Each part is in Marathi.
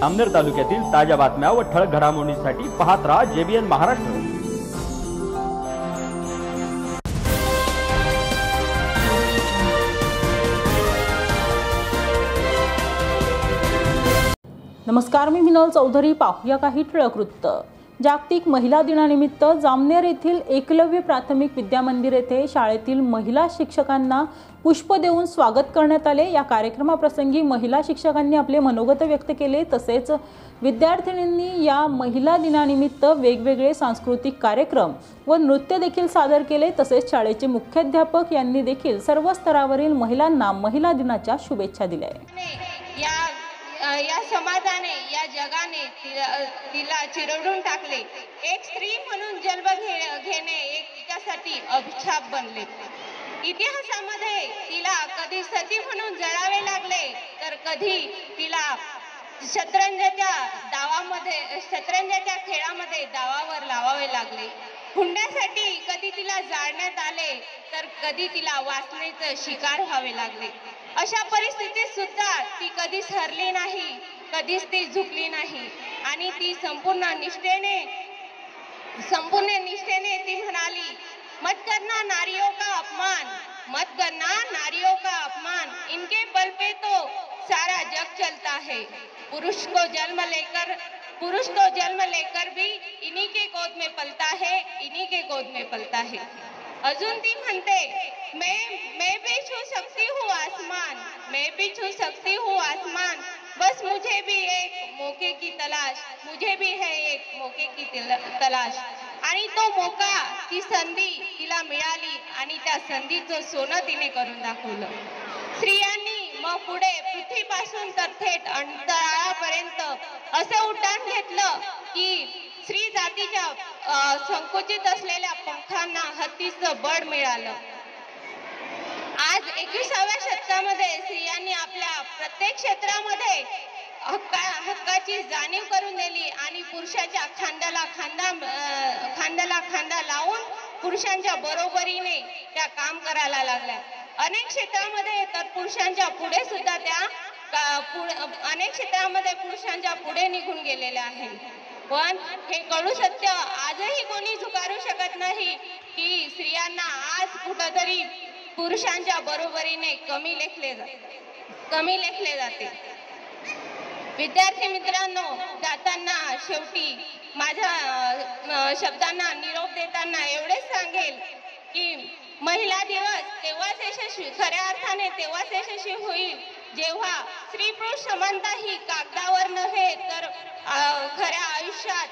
अमनेर तालुक्यातील ताज्या बातम्या व ठळक घडामोडींसाठी पाहत राहा JBN महाराष्ट्र। नमस्कार, मी मिनल चौधरी। पाहूया काही ठळक वृत्त। जागतिक महिला दिनानिमित्त जामनेर येथील एकलव्य प्राथमिक विद्यामंदिर येथे शाळेतील महिला शिक्षकांना पुष्प देऊन स्वागत करण्यात आले। या कार्यक्रमाप्रसंगी महिला शिक्षकांनी आपले मनोगत व्यक्त केले। तसेच विद्यार्थिनींनी या महिला दिनानिमित्त वेगवेगळे सांस्कृतिक कार्यक्रम व नृत्य देखील सादर केले। तसेच शाळेचे मुख्याध्यापक यांनी देखील सर्व स्तरावरील महिलांना महिला दिनाच्या शुभेच्छा दिल्या। या समाजाने, या जगाने तिला चिरडून टाकले। एक स्त्री म्हणून जन्म घेणे एक तिच्यासाठी अभिशाप बनले। इतिहासामध्ये तिला कधी सती म्हणून जळावे लागले, तर कधी तिला शतरंजाच्या खेळामध्ये दावावर लावावे लागले। हुंड्यासाठी कधी तिला जाळण्यात आले, तर कधी तिला वासनेचे शिकार व्हावे लागले। अशा परिस्थितीत सुद्धा ती कधीच हरली नाही, कधीच ती झुकली नाही आणि ती संपूर्ण निष्ठेने ती म्हणाली, मत करना नारियों का अपमान, मत करना नारियों का अपमान, इनके बल पे तो सारा जग चलता है। पुरुष को जन्म लेकर भी इन्हीं के गोद में पलता है, इन्हीं के गोद में पलता है। अजून ती म्हणते, मैं भी छू सकती हूँ आसमान, मैं भी छू सकती हूँ आसमान, बस मुझे भी एक मौके की तलाश, मुझे भी है एक मौके की तलाश। आणि तो मौका, ती संधी तिला मिळाली आणि त्या संधीचं सोनं तिने करून दाखवलं। स्त्रियांनी मग पुढे पृथ्वीपासून तर थेट अंतराळापर्यंत असे उड्डाण घेतलं की स्त्री जातीच्या संकुचित असलेल्या पंखांना हत्तीचं बळ मिळालं। आज 21व्या शतकामध्ये स्त्रियांनी आपल्या प्रत्येक क्षेत्रामध्ये हक्काची जाणीव करून दिली आणि पुरुषाच्या खांद्याला खांदा लावून पुरुषांच्या बरोबरीने त्या काम करायला लागल्या। अनेक क्षेत्रामध्ये तर पुरुषांच्या पुढे सुद्धा पुरुषांच्या पुढे निघून गेलेल्या आहेत। पण हे कडू सत्य आजही कोणी झुगारू शकत नाही की स्त्रियांना आज कुठेतरी पुरुषांच्या बरोबरीने कमी लेखले जाते। विद्यार्थी मित्रांनो, जाताना शेवटी माझ्या शब्दांना निरोप देताना एवढेच सांगेल की महिला दिवस तेव्हाच यशस्वी, खऱ्या अर्थाने तेव्हाच यशस्वी होईल जेव्हा स्त्री पुरुष समानता ही कागदावर नव्हे तर खऱ्या आयुष्यात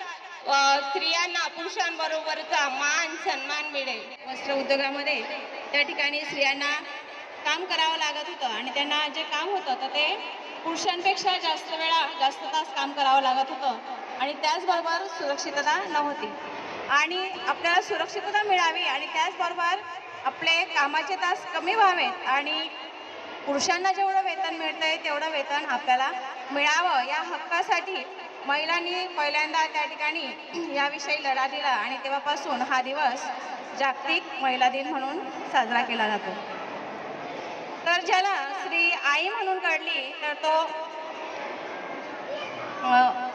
स्त्रियांना पुरुषांबरोबरचा मान सन्मान मिळेल। वस्त्र उद्योगामध्ये त्या ठिकाणी स्त्रियांना काम करावं लागत होतं आणि त्यांना जे काम होतं तर ते पुरुषांपेक्षा जास्त तास काम करावं लागत होतं आणि त्याचबरोबर सुरक्षितता नव्हती। आणि आपल्याला सुरक्षितता मिळावी आणि त्याचबरोबर आपले कामाचे तास कमी व्हावेत आणि पुरुषांना जेवढं वेतन मिळतंय तेवढं वेतन आपल्याला मिळावं, या हक्कासाठी महिलांनी पहिल्यांदा त्या ठिकाणी याविषयी लढा दिला आणि तेव्हापासून हा दिवस जागतिक महिला दिन म्हणून साजरा केला जातो। तर ज्याला स्त्री आई म्हणून काढली तर तो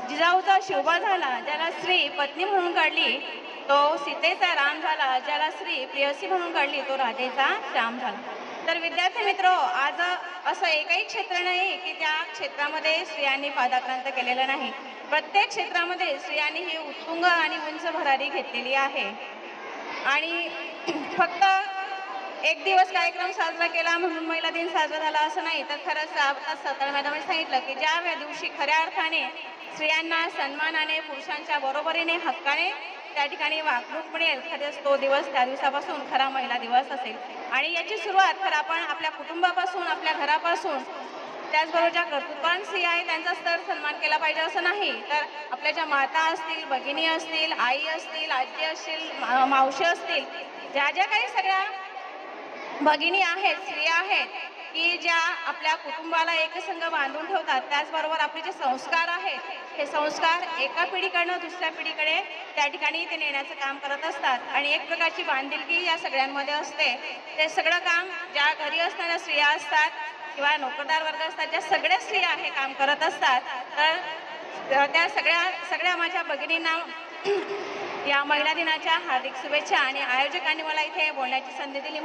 जिजाऊचा शोभा झाला, ज्याला स्त्री पत्नी म्हणून काढली तो सीतेचा राम झाला, ज्याला स्त्री प्रेयसी म्हणून काढली तो राधेचा श्याम झाला। तर विद्यार्थी मित्र, आज असं एकही क्षेत्र नाही की त्या क्षेत्रामध्ये स्त्रियांनी पादाक्रांत केलेलं नाही। प्रत्येक क्षेत्रामध्ये स्त्रियांनी ही उत्तुंग आणि उंच भरारी घेतलेली आहे आणि फक्त एक दिवस कार्यक्रम साजरा केला म्हणून महिला दिन साजरा झाला असं नाही, तर खरंच आता सतळ मॅडमने सांगितलं की ज्या दिवशी खऱ्या अर्थाने स्त्रियांना सन्मानाने पुरुषांच्या बरोबरीने हक्काने त्या ठिकाणी वागणूक मिळेल, खरंच तो दिवस त्या दिवसापासून खरा महिला दिवस असेल। आणि याची सुरुवात खरं आपण आपल्या कुटुंबापासून, आपल्या घरापासून, त्याचबरोबर ज्या कर्तृत्ववान स्त्री आहे त्यांचा स्तर सन्मान केला पाहिजे असं नाही, तर आपल्या ज्या माता असतील, भगिनी असतील, आई असतील, आजी असतील, मावशी असतील, ज्या काही सगळ्या भगिनी आहेत, स्त्रिया आहेत की ज्या आपल्या कुटुंबाला एकसंघ बांधून ठेवतात, त्याचबरोबर आपले जे संस्कार आहेत हे संस्कार एका पिढीकडनं दुसऱ्या पिढीकडे त्या ठिकाणी ते नेण्याचं काम करत असतात आणि एक प्रकारची बांधिलकी या सगळ्यांमध्ये असते। ते सगळं काम ज्या घरी असणाऱ्या स्त्रिया असतात किंवा नोकरदार वर्ग असतात, ज्या सगळ्या स्त्रिया हे काम करत असतात, तर त्या सगळ्या माझ्या भगिनींना या महिला दिनाच्या हार्दिक शुभेच्छा आणि आयोजकांनी मला इथे बोलण्याची संधी दिली.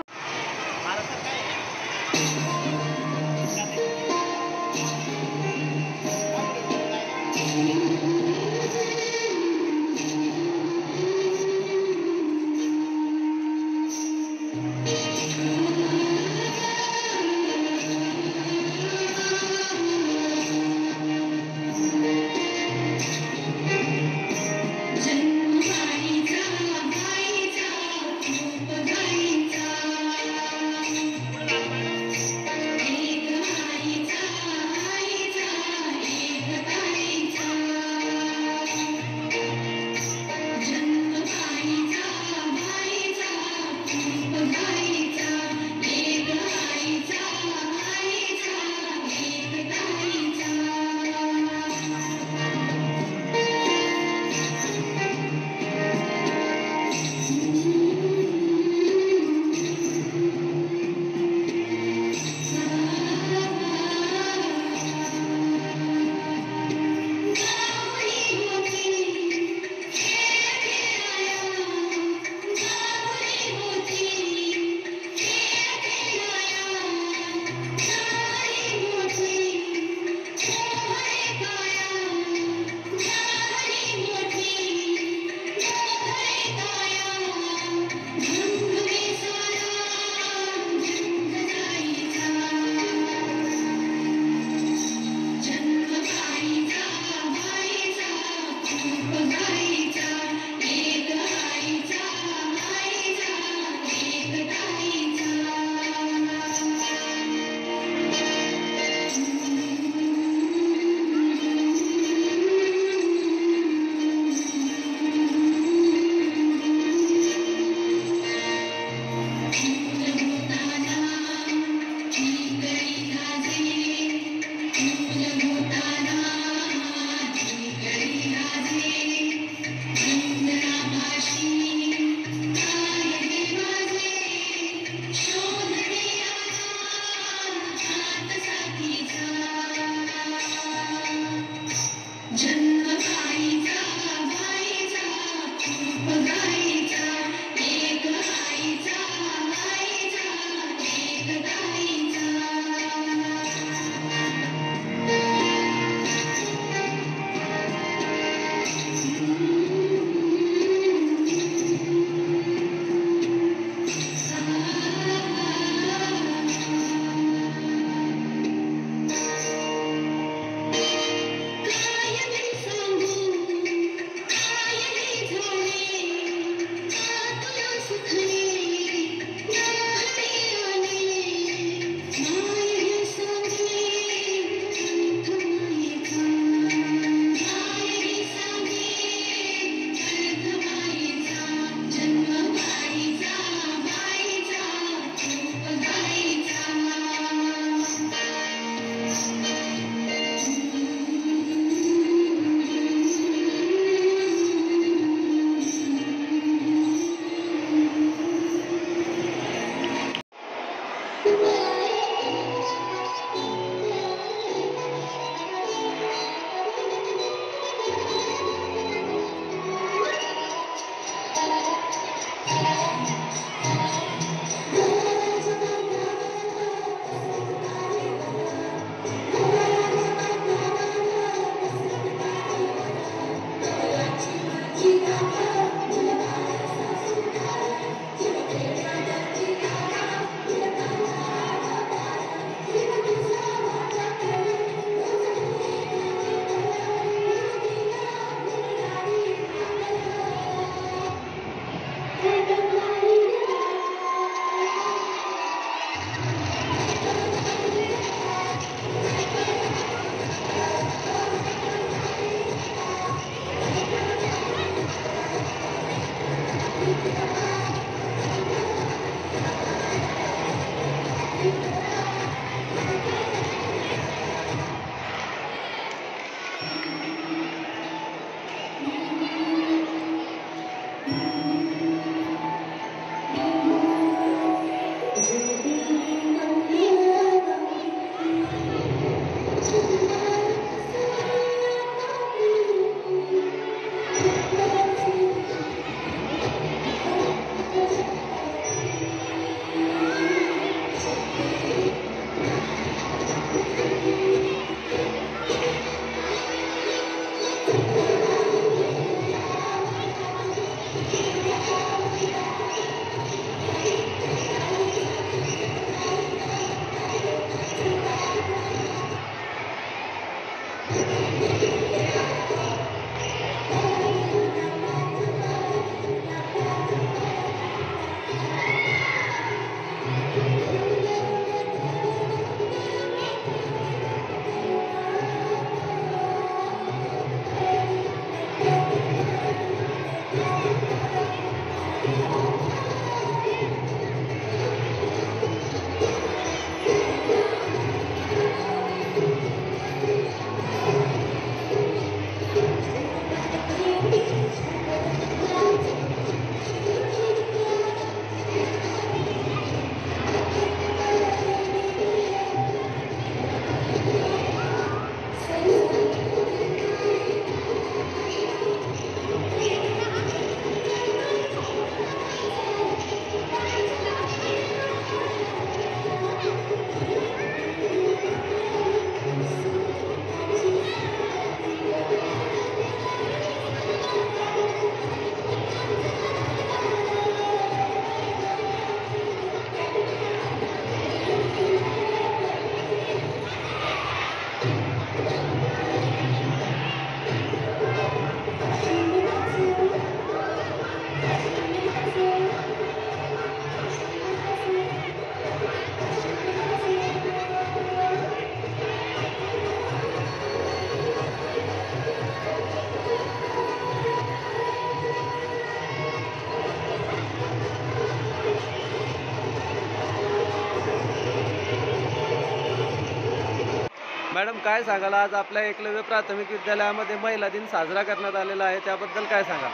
मॅडम काय सांगाल, आज आपल्या एकलव्य प्राथमिक विद्यालयामध्ये महिला दिन साजरा करण्यात आलेला आहे, त्याबद्दल काय सांगाल?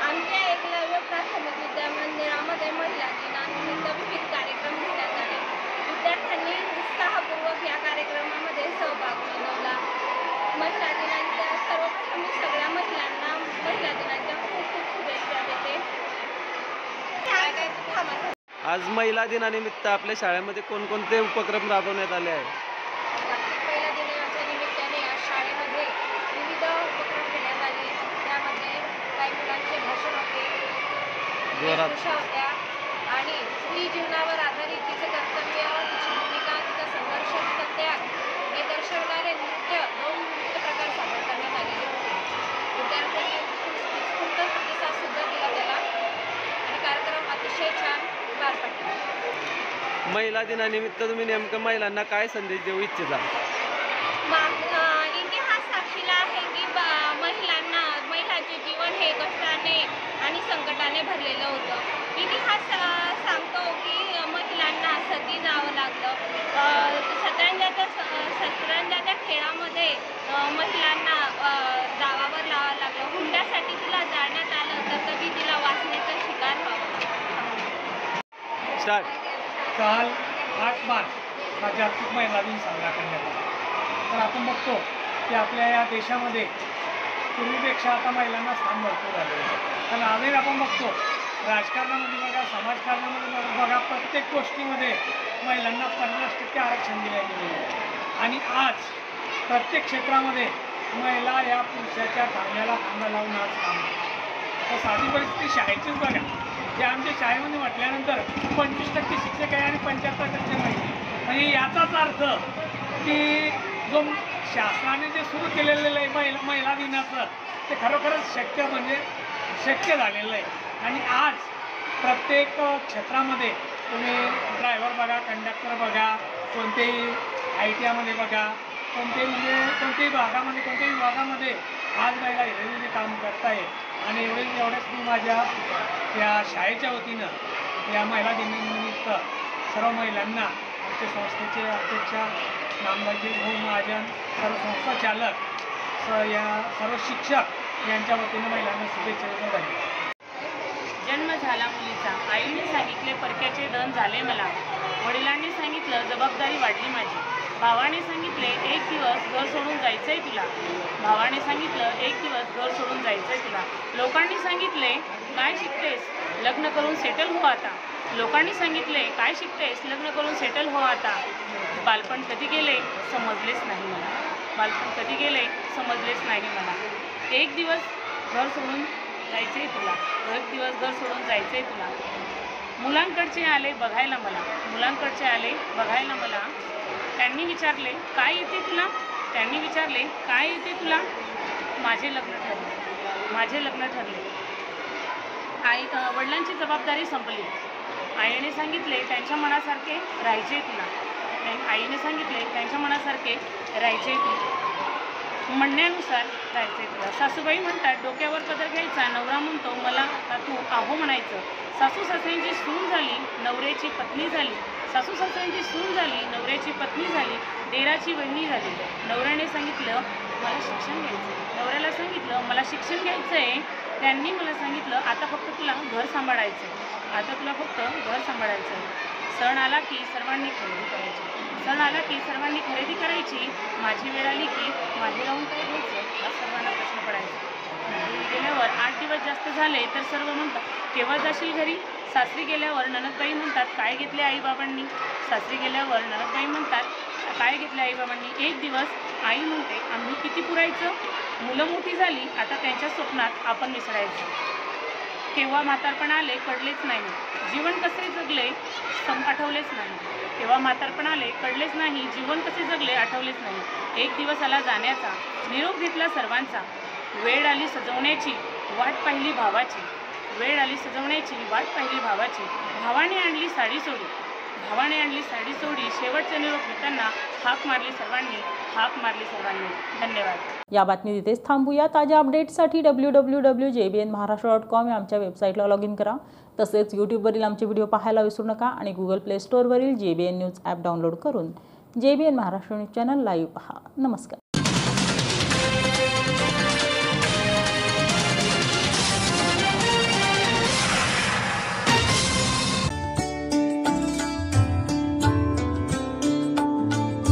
आमच्या एकलव्य प्राथमिक विद्या मंदिरामध्ये महिला दिनानिमित्त विविध कार्यक्रम घेण्यात आले. विद्यार्थ्यांनी उत्साहपूर्वक या कार्यक्रमामध्ये सहभाग नोंदवला. महिला दिनाच्या सर्वप्रथम मी सगळ्या महिलांना महिला दिनाच्या खूप खूप शुभेच्छा देते. आज महिला दिनानिमित्त आपल्या शाळेमध्ये कोणकोणते उपक्रम राबवण्यात आले आहेत? पहिल्या दिनाच्या निमित्ताने आज शाळेमध्ये विविध उपक्रम घेण्यात आले. त्यामध्ये काही मुलांचे भाषण होते, वेशभूषा होत्या आणि स्त्री जीवनावर आधारित तिचे कर्तव्य, तिची भूमिका, तिचा संघर्ष, तिचा त्याग हे दर्शवणारे दोन नृत्य प्रकार सादर करण्यात आलेले होते. विद्यार्थ्यांनी उत्स्फूर्त प्रतिसाद सुद्धा दिला त्याला आणि कार्यक्रम अतिशय छान पार पडला. महिला दिनानिमित्त तुम्ही नेमकं महिलांना काय संदेश देऊ इच्छिता? इतिहास साक्षीला आहे की महिलांचे जीवन हे कष्टाने आणि संकटाने भरलेलं होतं. इतिहास सांगतो की महिलांना सती जावं लागलं. शतरंजाच्या खेळामध्ये महिलांना दावावर लावावं लागलं. हुंड्यासाठी तिला जाळण्यात आलं तर कधी तिला वाचण्याचा शिकार व्हावं लागलं. स्टार्ट. काल 8 मार्च हा जागतिक महिला दिन साजरा करण्यात आला. तर आपण बघतो की आपल्या या देशामध्ये पूर्वीपेक्षा आता महिलांना स्थान भरपूर आले आहे. कारण आजही आपण बघतो राजकारणामध्ये बघा, समाजकारणामध्ये बघा, प्रत्येक गोष्टीमध्ये महिलांना 50% आरक्षण दिले गेलेले आहे. आणि आज प्रत्येक क्षेत्रामध्ये महिला या पुरुषाच्या खांद्याला खांदा लावून आज काम करतात. तर साधी परिस्थिती शाळेचीच बघा. हे आमच्या शाळेमध्ये म्हटल्यानंतर 25% शिक्षक आहे आणि 75% महिला. म्हणजे याचाच अर्थ की जो शासनाने जे सुरू केलेलं आहे महिला दिनाचं ते खरोखरच शक्य झालेलं आहे. आणि आज प्रत्येक क्षेत्रामध्ये तुम्ही ड्रायव्हर बघा, कंडक्टर बघा, कोणत्याही ITमध्ये बघा, कोणत्याही विभागामध्ये आज महिला हिरिरीने काम करताय. आणि एवढेच मी माझ्या या शाळेच्या वतीनं या महिला दिनानिमित्त सर्व महिलांना आमच्या संस्थेचे अध्यक्ष नामदाजी भाऊ महाजन, सर्व संस्था चालक, सर्व शिक्षक यांच्या वतीनं महिलांना शुभेच्छा देण्यात आल्या. जन्म झाला मुलीचा, आईने सांगितले परक्याचे धन झाले मला. वडिलांनी सांगितलं जबाबदारी वाढली माझी. भावाने सांगितले एक दिवस घर सोडून जायचंय तुला. भावाने सांगितलं एक दिवस घर सोडून जायचंय तुला. लोकांनी सांगितले काय शिकतेस, लग्न करून सेटल हो आता. लोकांनी सांगितले काय शिकतेस, लग्न करून सेटल हो आता. बालपण कधी गेले समजलेच नाही मला. बालपण कधी गेले समजलेच नाही मला. एक दिवस घर सोडून जायचंय तुला. एक दिवस घर सोडून जायचंय तुला. मुलांकडचे आले बघायला मला. मुलांकडचे आले बघायला मला. त्यांनी विचारले काय येते तुला. त्यांनी विचारले, काय येते तुला? माझे लग्न ठरले, माझे लग्न ठरले. वडिलांची जबाबदारी संपली. आईने सांगितले, त्यांच्या मनासारखे राहायचे तुला. आईने सांगितले, त्यांच्या मनासारखे राहायचे तुला, म्हणण्यानुसार राहायचे तुला. सासूबाई म्हणतात, डोक्यावर पदर घ्यायचा. नवरा म्हणतो, मला तू आहो म्हणायचं. सासू सासऱ्यांची सून झाली, नवऱ्याची पत्नी झाली. सासू सासऱ्यांची सून झाली, नवऱ्याची पत्नी झाली, देराची वहिनी झाली. नवऱ्याने सांगितलं, मला शिक्षण घ्यायचं. नवऱ्याला सांगितलं, मला शिक्षण घ्यायचं आहे. त्यांनी मला सांगितलं, आता फक्त तुला घर सांभाळायचं आहे. आता तुला फक्त घर सांभाळायचं आहे. सण आला की सर्वांनी खरेदी करायची. सण आला की सर्वांनी खरेदी करायची. माझी वेळ आली की माझी राहून काय घ्यायचं हा सर्वांना प्रश्न पडायचा. घरी गेल्यावर 8 दिवस जास्त झाले तर सर्व म्हणतात, केव्हा जाशील घरी? सासरी गेल्यावर ननदबाई म्हणतात, काय घेतले आईबाबांनी? सासरी गेल्यावर ननदबाई म्हणतात, काय घेतले आईबाबांनी? एक दिवस आई म्हणते, आम्ही किती पुरायचं? मुलं मोठी झाली, आता त्यांच्या स्वप्नात आपण मिसळायचं. केव्हा म्हातारपण आले कळलेच नाही. जीवन कसे जगले आठवलेच नाही. केव्हा म्हातारपण आले कळलेच नाही. जीवन कसे जगले आठवलेच नाही. एक दिवस आला जाण्याचा, निरोप घेतला सर्वांचा. वेळ आली सजवण्याची, वाट पाहिली भावाची. वेळ आली सजवण्याची, वाट पाहिली भावाची. भावाने आणली साडी सोडी, भावाने आणली साडी सोडी. शेवटचा निरोप घेताना हाक मारली सर्वांनी, हाक मारली सर्वांनी. धन्यवाद. या बातमी तिथेच थांबूया. ताज्या अपडेट्ससाठी www.jbnmaharashtra.com या आमच्या वेबसाईटला लॉग इन करा. तसेच यूट्यूबवरील आमचे व्हिडिओ पाहायला विसरू नका आणि गुगल प्ले स्टोअरवरील JBN न्यूज ॲप डाउनलोड करून JBN Maharashtra news channel live पहा. नमस्कार.